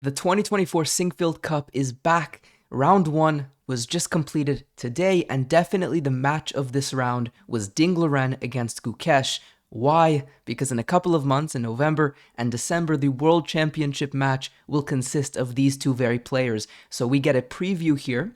The 2024 Sinquefield Cup is back. Round 1 was just completed today, and definitely the match of this round was Ding Liren against Gukesh. Why? Because in a couple of months, in November and December, the World Championship match will consist of these two very players. So we get a preview here.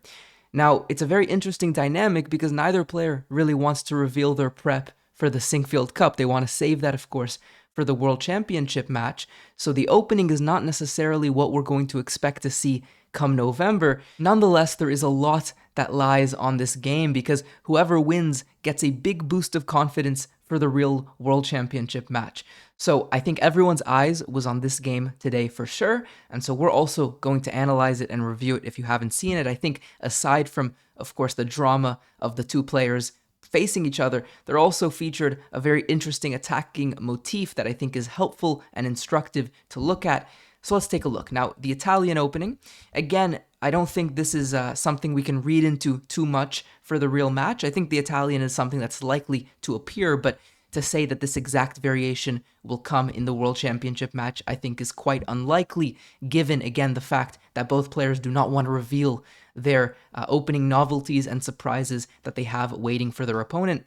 Now, it's a very interesting dynamic because neither player really wants to reveal their prep for the Sinquefield Cup. They want to save that, of course, for the World Championship match. So the opening is not necessarily what we're going to expect to see come November. Nonetheless, there is a lot that lies on this game because whoever wins gets a big boost of confidence for the real World Championship match. So I think everyone's eyes was on this game today for sure, and so we're also going to analyze it and review it if you haven't seen it. I think aside from, of course, the drama of the two players facing each other, there also featured a very interesting attacking motif that I think is helpful and instructive to look at. So let's take a look. Now, the Italian opening, again, I don't think this is something we can read into too much for the real match. I think the Italian is something that's likely to appear, but to say that this exact variation will come in the World Championship match, I think is quite unlikely, given, again, the fact that both players do not want to reveal their opening novelties and surprises that they have waiting for their opponent.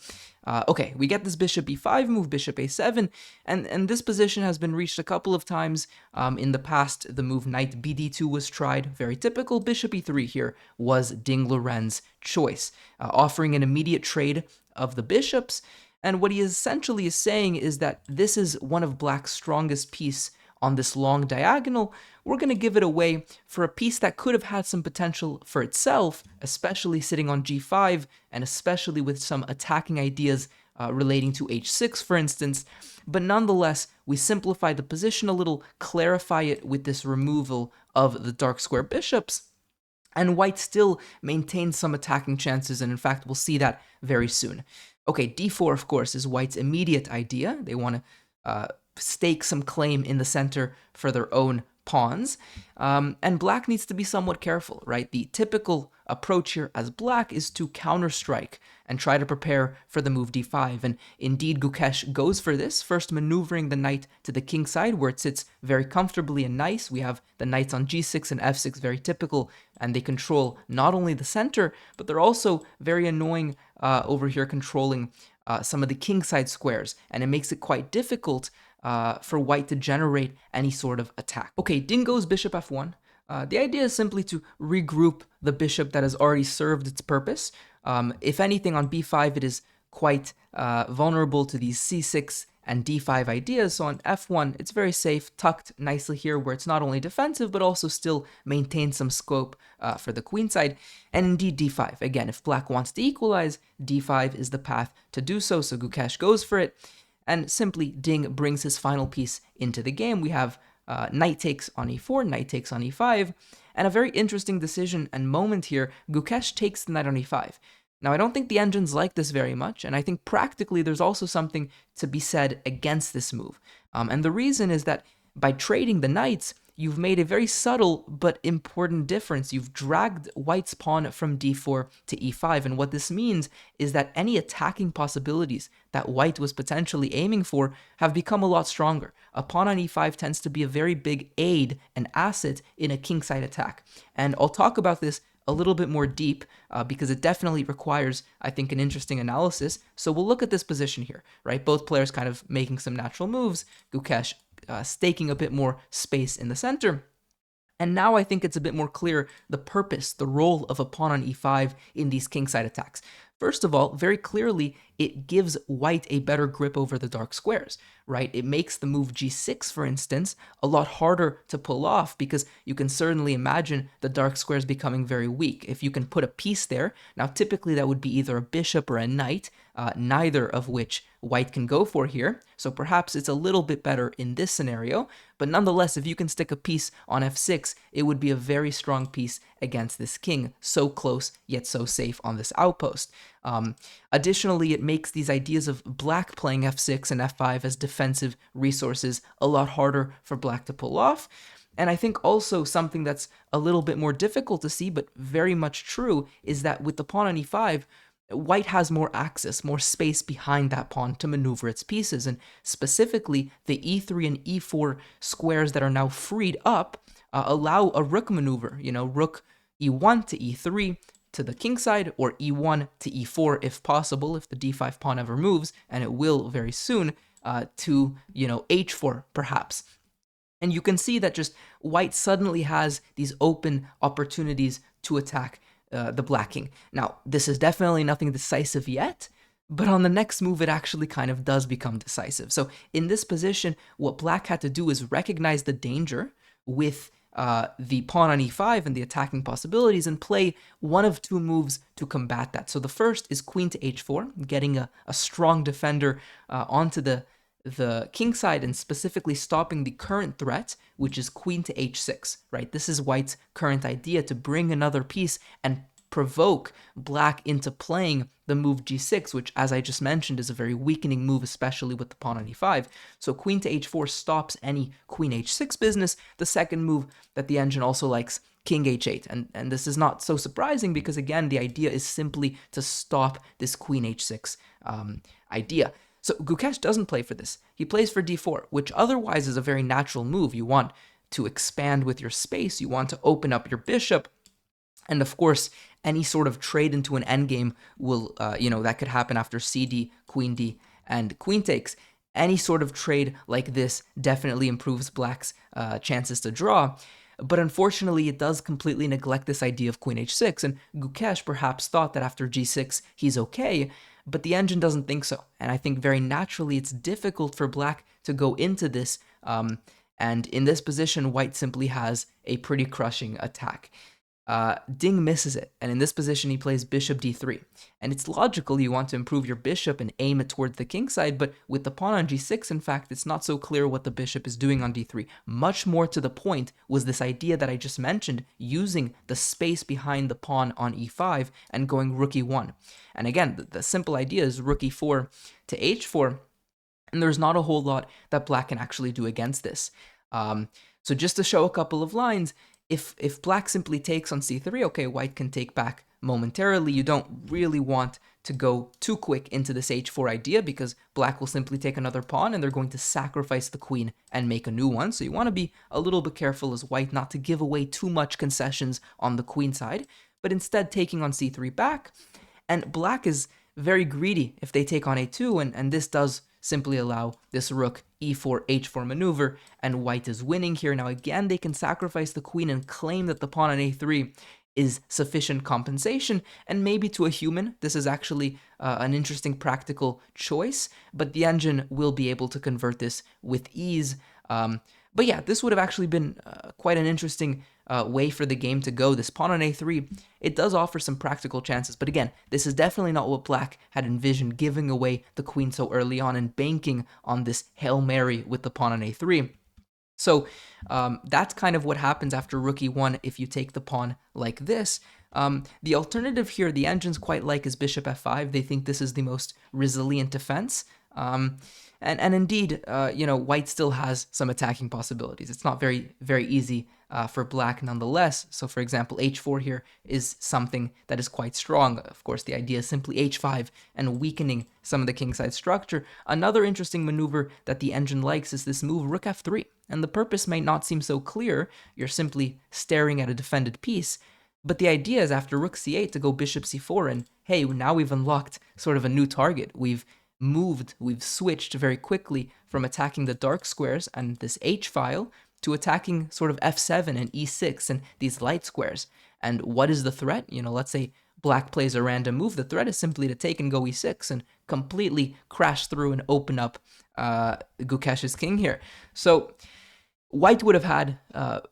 Okay, we get this bishop e5 move, bishop a7, and this position has been reached a couple of times in the past. The move knight bd2 was tried, very typical. Bishop e3 here was Ding Liren's choice, offering an immediate trade of the bishops. And what he essentially is saying is that this is one of black's strongest pieces on this long diagonal. We're going to give it away for a piece that could have had some potential for itself, especially sitting on g5, and especially with some attacking ideas relating to h6, for instance. But nonetheless, we simplify the position a little, clarify it with this removal of the dark square bishops, and white still maintains some attacking chances, and in fact, we'll see that very soon. Okay, d4, of course, is white's immediate idea. They want to stake some claim in the center for their own pawns, and black needs to be somewhat careful, right? The typical approach here as black is to counterstrike and try to prepare for the move d5, and indeed Gukesh goes for this, first maneuvering the knight to the king side where it sits very comfortably and nice. We have the knights on g6 and f6, very typical, and they control not only the center, but they're also very annoying over here controlling some of the king side squares, and it makes it quite difficult for white to generate any sort of attack. Okay, Ding goes bishop f1. The idea is simply to regroup the bishop that has already served its purpose. If anything, on b5 it is quite vulnerable to these c6 and d5 ideas, so on f1 it's very safe, tucked nicely here where it's not only defensive but also still maintains some scope for the queen side. And indeed d5, again, if black wants to equalize, d5 is the path to do so, so Gukesh goes for it, and simply Ding brings his final piece into the game. We have knight takes on e4, knight takes on e5, and a very interesting decision and moment here. Gukesh takes the knight on e5. Now, I don't think the engines like this very much, and I think practically there's also something to be said against this move. And the reason is that by trading the knights, you've made a very subtle but important difference. You've dragged white's pawn from d4 to e5, and what this means is that any attacking possibilities that white was potentially aiming for have become a lot stronger. A pawn on e5 tends to be a very big aid and asset in a kingside attack, and I'll talk about this a little bit more deep because it definitely requires, I think, an interesting analysis. So we'll look at this position here, right? Both players kind of making some natural moves. Gukesh staking a bit more space in the center. And now I think it's a bit more clear the purpose, the role of a pawn on e5 in these kingside attacks. First of all, very clearly, it gives white a better grip over the dark squares, right? It makes the move g6, for instance, a lot harder to pull off because you can certainly imagine the dark squares becoming very weak. If you can put a piece there, now typically that would be either a bishop or a knight, neither of which white can go for here, so perhaps it's a little bit better in this scenario, but nonetheless, if you can stick a piece on f6, it would be a very strong piece against this king, so close yet so safe on this outpost. Additionally, it makes these ideas of black playing f6 and f5 as defensive resources a lot harder for black to pull off. And I think also something that's a little bit more difficult to see, but very much true, is that with the pawn on e5, white has more access, more space behind that pawn to maneuver its pieces, and specifically the e3 and e4 squares that are now freed up allow a rook maneuver, rook e1 to e3 to the king side, or e1 to e4 if possible, if the d5 pawn ever moves, and it will very soon, to, h4 perhaps. And you can see that just white suddenly has these open opportunities to attack the black king. Now, this is definitely nothing decisive yet, but on the next move, it actually kind of does become decisive. So in this position, what black had to do is recognize the danger with the pawn on e5 and the attacking possibilities, and play one of two moves to combat that. So the first is queen to h4, getting a strong defender onto the king side, and specifically stopping the current threat, which is queen to h6, right? This is white's current idea, to bring another piece and provoke black into playing the move g6, which, as I just mentioned, is a very weakening move, especially with the pawn on e5. So queen to h4 stops any queen h6 business. The second move that the engine also likes, king h8. And this is not so surprising, because again, the idea is simply to stop this queen h6 idea. So Gukesh doesn't play for this. He plays for d4, which otherwise is a very natural move. You want to expand with your space. You want to open up your bishop. And of course, any sort of trade into an endgame will, that could happen after cd, queen d, and queen takes. Any sort of trade like this definitely improves black's chances to draw. But unfortunately, it does completely neglect this idea of queen h6, and Gukesh perhaps thought that after g6 he's okay, but the engine doesn't think so. And I think very naturally it's difficult for black to go into this, and in this position, white simply has a pretty crushing attack. Ding misses it, and in this position he plays bishop d3. And it's logical, you want to improve your bishop and aim it towards the king side, but with the pawn on g6, in fact, it's not so clear what the bishop is doing on d3. Much more to the point was this idea that I just mentioned, using the space behind the pawn on e5 and going rook e1. And again, the simple idea is rook e4 to h4, and there's not a whole lot that black can actually do against this. So just to show a couple of lines, if black simply takes on c3, okay, white can take back momentarily. You don't really want to go too quick into this h4 idea, because black will simply take another pawn and they're going to sacrifice the queen and make a new one. So you want to be a little bit careful as white not to give away too much concessions on the queen side, but instead taking on c3 back. And black is very greedy if they take on a2, and this does simply allow this rook e4 h4 maneuver, and white is winning here. Now again, they can sacrifice the queen and claim that the pawn on a3 is sufficient compensation, and maybe to a human this is actually an interesting practical choice, but the engine will be able to convert this with ease. But yeah, this would have actually been quite an interesting way for the game to go. This pawn on a3, it does offer some practical chances, but again, this is definitely not what black had envisioned, giving away the queen so early on and banking on this Hail Mary with the pawn on a3. So that's kind of what happens after rook e1 if you take the pawn like this. The alternative here, the engines quite like, is bishop f5. They think this is the most resilient defense. And indeed, white still has some attacking possibilities. It's not very, very easy for black nonetheless. So for example, h4 here is something that is quite strong. Of course, the idea is simply h5 and weakening some of the kingside structure. Another interesting maneuver that the engine likes is this move rook f3. And the purpose may not seem so clear. You're simply staring at a defended piece. But the idea is after rook c8 to go bishop c4, and hey, now we've unlocked sort of a new target. We've switched very quickly from attacking the dark squares and this h-file to attacking sort of f7 and e6 and these light squares. And what is the threat? Let's say black plays a random move. The threat is simply to take and go e6 and completely crash through and open up Gukesh's king here. So white would have had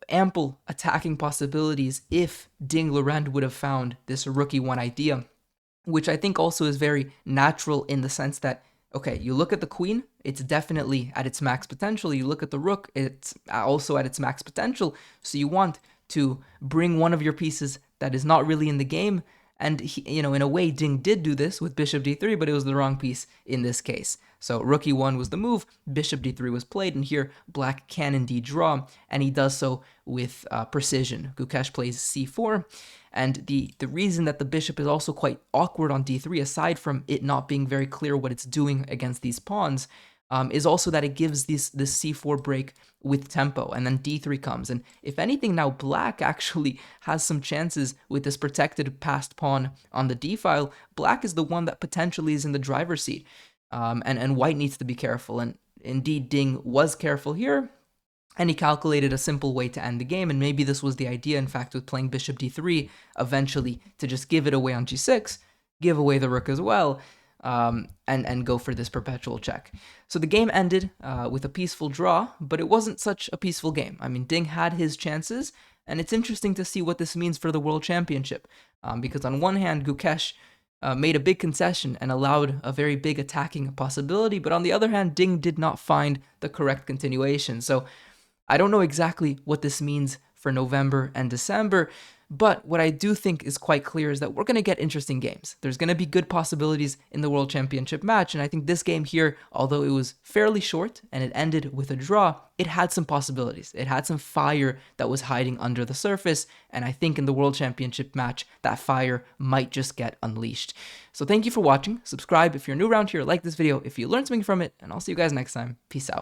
ample attacking possibilities if Ding Liren would have found this rook e1 idea, which I think also is very natural in the sense that, okay, you look at the queen, it's definitely at its max potential. You look at the rook, it's also at its max potential. So you want to bring one of your pieces that is not really in the game. And, in a way, Ding did do this with bishop d3, but it was the wrong piece in this case. So rook e1 was the move, bishop d3 was played, and here black can indeed draw, and he does so with precision. Gukesh plays c4, and the reason that the bishop is also quite awkward on d3, aside from it not being very clear what it's doing against these pawns, is also that it gives this c4 break with tempo, and then d3 comes. And if anything, now black actually has some chances with this protected passed pawn on the d file. Black is the one that potentially is in the driver's seat, and white needs to be careful. And indeed, Ding was careful here, and he calculated a simple way to end the game. And maybe this was the idea, in fact, with playing bishop d3, eventually to just give it away on g6, give away the rook as well, and go for this perpetual check. So the game ended with a peaceful draw, but it wasn't such a peaceful game. I mean, Ding had his chances, and it's interesting to see what this means for the World Championship, because on one hand, Gukesh made a big concession and allowed a very big attacking possibility, but on the other hand, Ding did not find the correct continuation. So I don't know exactly what this means for November and December, but what I do think is quite clear is that we're going to get interesting games. There's going to be good possibilities in the World Championship match, and I think this game here, although it was fairly short and it ended with a draw, it had some possibilities. It had some fire that was hiding under the surface, and I think in the World Championship match, that fire might just get unleashed. So thank you for watching. Subscribe if you're new around here, like this video if you learned something from it, and I'll see you guys next time. Peace out.